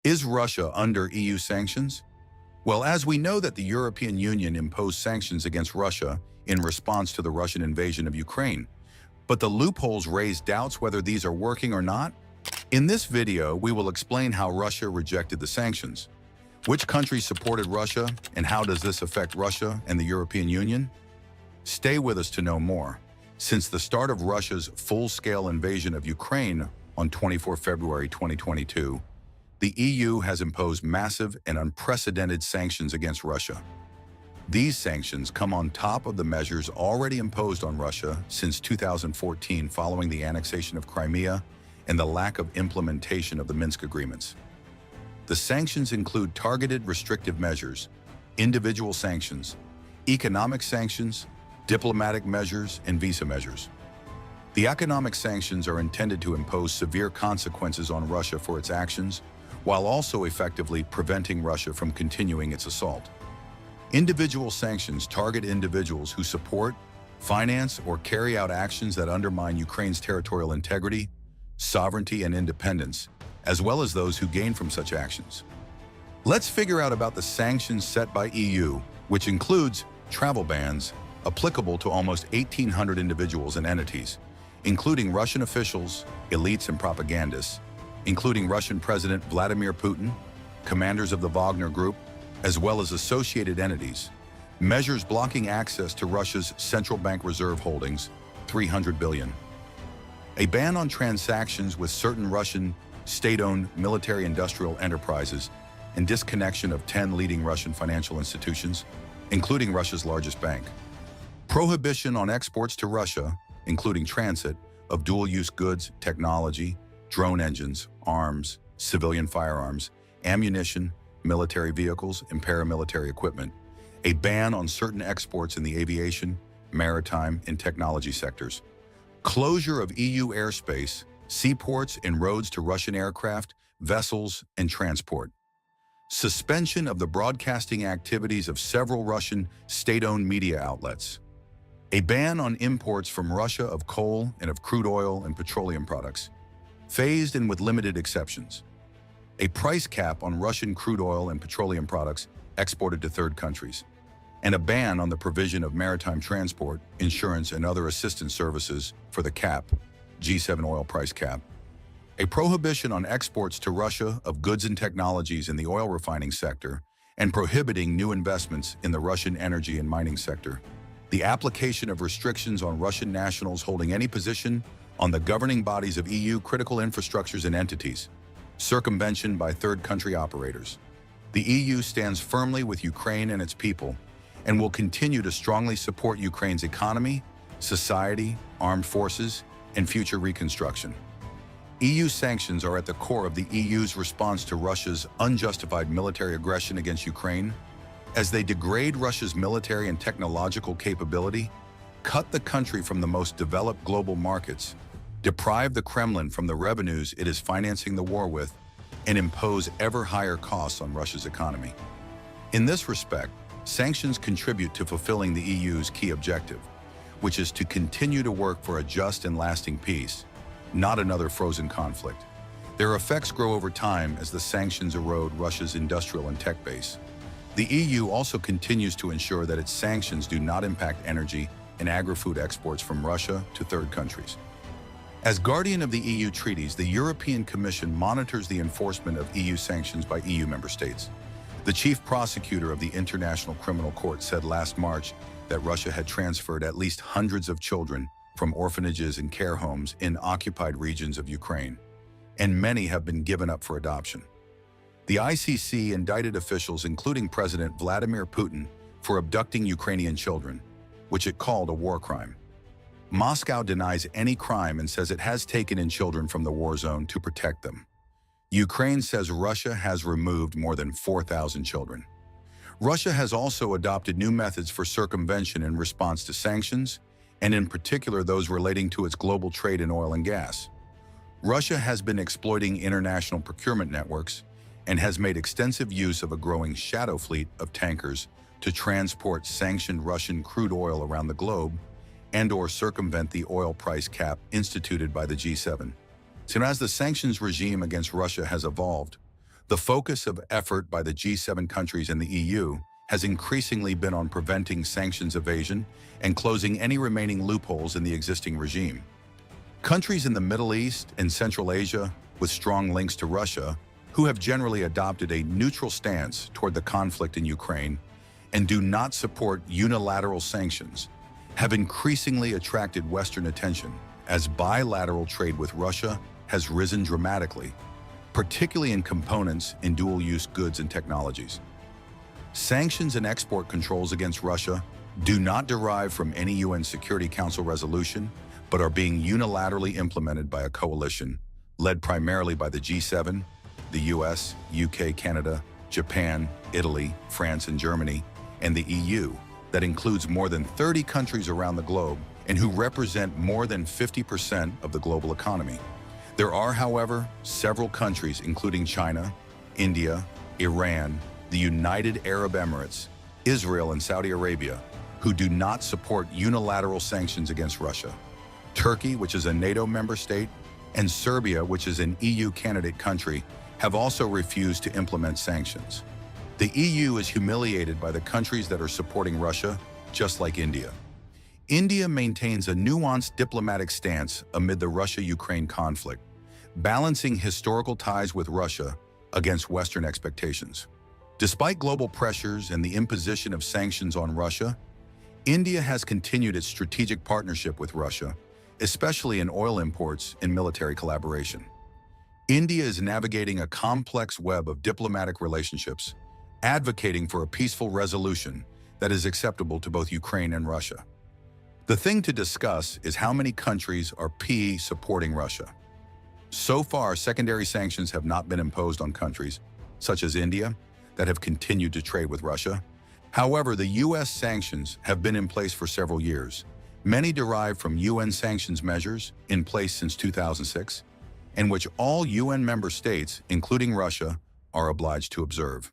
Is Russia under EU sanctions? Well, as we know that the European Union imposed sanctions against Russia in response to the Russian invasion of Ukraine, but the loopholes raise doubts whether these are working or not. In this video, we will explain how Russia rejected the sanctions, which countries supported Russia, and how does this affect Russia and the European Union? Stay with us to know more. Since the start of Russia's full-scale invasion of Ukraine on 24 February 2022, the EU has imposed massive and unprecedented sanctions against Russia. These sanctions come on top of the measures already imposed on Russia since 2014 following the annexation of Crimea and the lack of implementation of the Minsk agreements. The sanctions include targeted restrictive measures, individual sanctions, economic sanctions, diplomatic measures, and visa measures. The economic sanctions are intended to impose severe consequences on Russia for its actions, while also effectively preventing Russia from continuing its assault. Individual sanctions target individuals who support, finance, or carry out actions that undermine Ukraine's territorial integrity, sovereignty, and independence, as well as those who gain from such actions. Let's figure out about the sanctions set by EU, which includes travel bans applicable to almost 1,800 individuals and entities, including Russian officials, elites, and propagandists, including Russian President Vladimir Putin, commanders of the Wagner Group, as well as associated entities. Measures blocking access to Russia's central bank reserve holdings, 300 billion. A ban on transactions with certain Russian state-owned military-industrial enterprises and disconnection of 10 leading Russian financial institutions, including Russia's largest bank. Prohibition on exports to Russia, including transit, of dual-use goods, technology, drone engines, arms, civilian firearms, ammunition, military vehicles, and paramilitary equipment. A ban on certain exports in the aviation, maritime, and technology sectors. Closure of EU airspace, seaports, and roads to Russian aircraft, vessels, and transport. Suspension of the broadcasting activities of several Russian state-owned media outlets. A ban on imports from Russia of coal and of crude oil and petroleum products, phased and with limited exceptions. A price cap on Russian crude oil and petroleum products exported to third countries, and a ban on the provision of maritime transport, insurance, and other assistance services for the cap, G7 oil price cap. A prohibition on exports to Russia of goods and technologies in the oil refining sector, and prohibiting new investments in the Russian energy and mining sector. The application of restrictions on Russian nationals holding any position on the governing bodies of EU critical infrastructures and entities. Circumvention by third country operators. The EU stands firmly with Ukraine and its people, and will continue to strongly support Ukraine's economy, society, armed forces, and future reconstruction. EU sanctions are at the core of the EU's response to Russia's unjustified military aggression against Ukraine, as they degrade Russia's military and technological capability, cut the country from the most developed global markets, deprive the Kremlin from the revenues it is financing the war with, and impose ever higher costs on Russia's economy. In this respect, sanctions contribute to fulfilling the EU's key objective, which is to continue to work for a just and lasting peace, not another frozen conflict. Their effects grow over time as the sanctions erode Russia's industrial and tech base. The EU also continues to ensure that its sanctions do not impact energy and agri-food exports from Russia to third countries. As guardian of the EU treaties, the European Commission monitors the enforcement of EU sanctions by EU member states. The chief prosecutor of the International Criminal Court said last March that Russia had transferred at least hundreds of children from orphanages and care homes in occupied regions of Ukraine, and many have been given up for adoption. The ICC indicted officials, including President Vladimir Putin, for abducting Ukrainian children, which it called a war crime. Moscow denies any crime and says it has taken in children from the war zone to protect them. Ukraine says Russia has removed more than 4,000 children. Russia has also adopted new methods for circumvention in response to sanctions, and in particular those relating to its global trade in oil and gas. Russia has been exploiting international procurement networks and has made extensive use of a growing shadow fleet of tankers to transport sanctioned Russian crude oil around the globe and/or circumvent the oil price cap instituted by the G7. So as the sanctions regime against Russia has evolved, The focus of effort by the G7 countries and the EU has increasingly been on preventing sanctions evasion and closing any remaining loopholes in the existing regime. Countries in the Middle East and Central Asia with strong links to Russia, who have generally adopted a neutral stance toward the conflict in Ukraine and do not support unilateral sanctions, have increasingly attracted Western attention as bilateral trade with Russia has risen dramatically, particularly in components in dual-use goods and technologies. Sanctions and export controls against Russia do not derive from any UN Security Council resolution, but are being unilaterally implemented by a coalition led primarily by the G7, the US, UK, Canada, Japan, Italy, France, and Germany, and the EU, that includes more than 30 countries around the globe and who represent more than 50% of the global economy. There are, however, several countries, including China, India, Iran, the United Arab Emirates, Israel, and Saudi Arabia, who do not support unilateral sanctions against Russia. Turkey, which is a NATO member state, and Serbia, which is an EU candidate country, have also refused to implement sanctions. The EU is humiliated by the countries that are supporting Russia, just like India. India maintains a nuanced diplomatic stance amid the Russia-Ukraine conflict, balancing historical ties with Russia against Western expectations. Despite global pressures and the imposition of sanctions on Russia, India has continued its strategic partnership with Russia, especially in oil imports and military collaboration. India is navigating a complex web of diplomatic relationships, advocating for a peaceful resolution that is acceptable to both Ukraine and Russia. The thing to discuss is how many countries are supporting Russia. So far, secondary sanctions have not been imposed on countries, such as India, that have continued to trade with Russia. However, the U.S. sanctions have been in place for several years, many derived from UN sanctions measures in place since 2006, and which all UN member states, including Russia, are obliged to observe.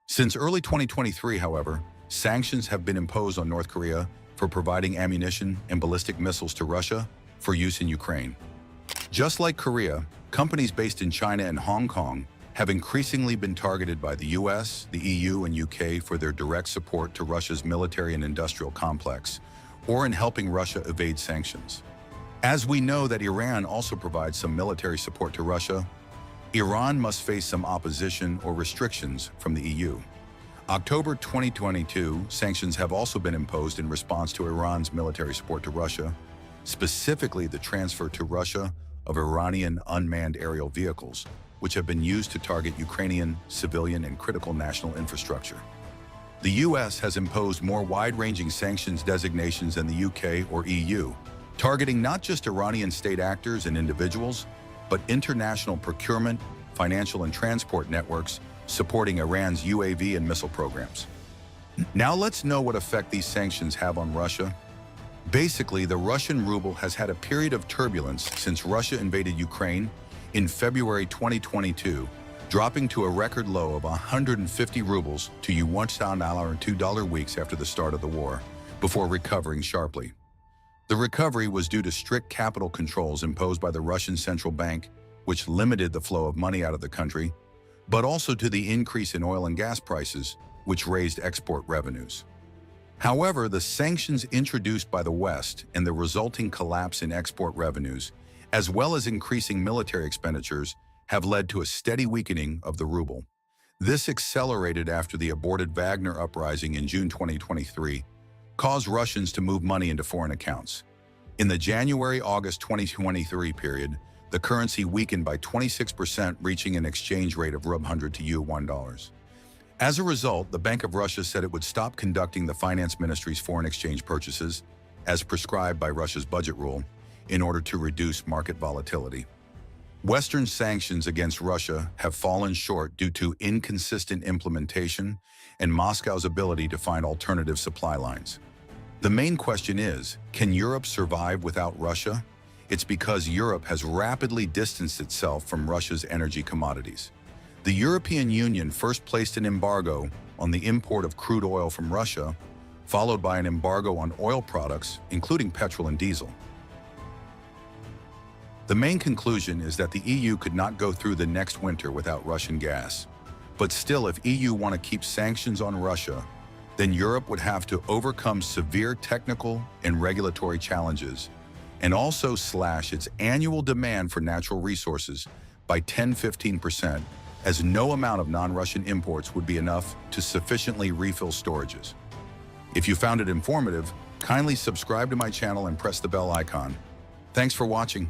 Since early 2023, however, sanctions have been imposed on North Korea for providing ammunition and ballistic missiles to Russia for use in Ukraine. Just like Korea, companies based in China and Hong Kong have increasingly been targeted by the US, the EU, and UK for their direct support to Russia's military and industrial complex, or in helping Russia evade sanctions. As we know that Iran also provides some military support to Russia, Iran must face some opposition or restrictions from the EU. October 2022, sanctions have also been imposed in response to Iran's military support to Russia, specifically the transfer to Russia of Iranian unmanned aerial vehicles, which have been used to target Ukrainian civilian and critical national infrastructure. The US has imposed more wide-ranging sanctions designations than the UK or EU, targeting not just Iranian state actors and individuals, but international procurement, financial and transport networks supporting Iran's UAV and missile programs. Now let's know what effect these sanctions have on Russia. Basically, the Russian ruble has had a period of turbulence since Russia invaded Ukraine in February 2022, dropping to a record low of 150 rubles to $1 and $2 weeks after the start of the war, before recovering sharply. The recovery was due to strict capital controls imposed by the Russian central bank, which limited the flow of money out of the country, but also to the increase in oil and gas prices, which raised export revenues. However, the sanctions introduced by the West and the resulting collapse in export revenues, as well as increasing military expenditures, have led to a steady weakening of the ruble. This accelerated after the aborted Wagner uprising in June 2023, caused Russians to move money into foreign accounts. In the January-August 2023 period, the currency weakened by 26%, reaching an exchange rate of rub 100 to $1. As a result, the Bank of Russia said it would stop conducting the finance ministry's foreign exchange purchases, as prescribed by Russia's budget rule, in order to reduce market volatility. Western sanctions against Russia have fallen short due to inconsistent implementation and Moscow's ability to find alternative supply lines. The main question is, can Europe survive without Russia? It's because Europe has rapidly distanced itself from Russia's energy commodities. The European Union first placed an embargo on the import of crude oil from Russia, followed by an embargo on oil products, including petrol and diesel. The main conclusion is that the EU could not go through the next winter without Russian gas. But still, if EU want to keep sanctions on Russia, then Europe would have to overcome severe technical and regulatory challenges and also slash its annual demand for natural resources by 10–15%, as no amount of non-Russian imports would be enough to sufficiently refill storages. If you found it informative, kindly subscribe to my channel and press the bell icon. Thanks for watching.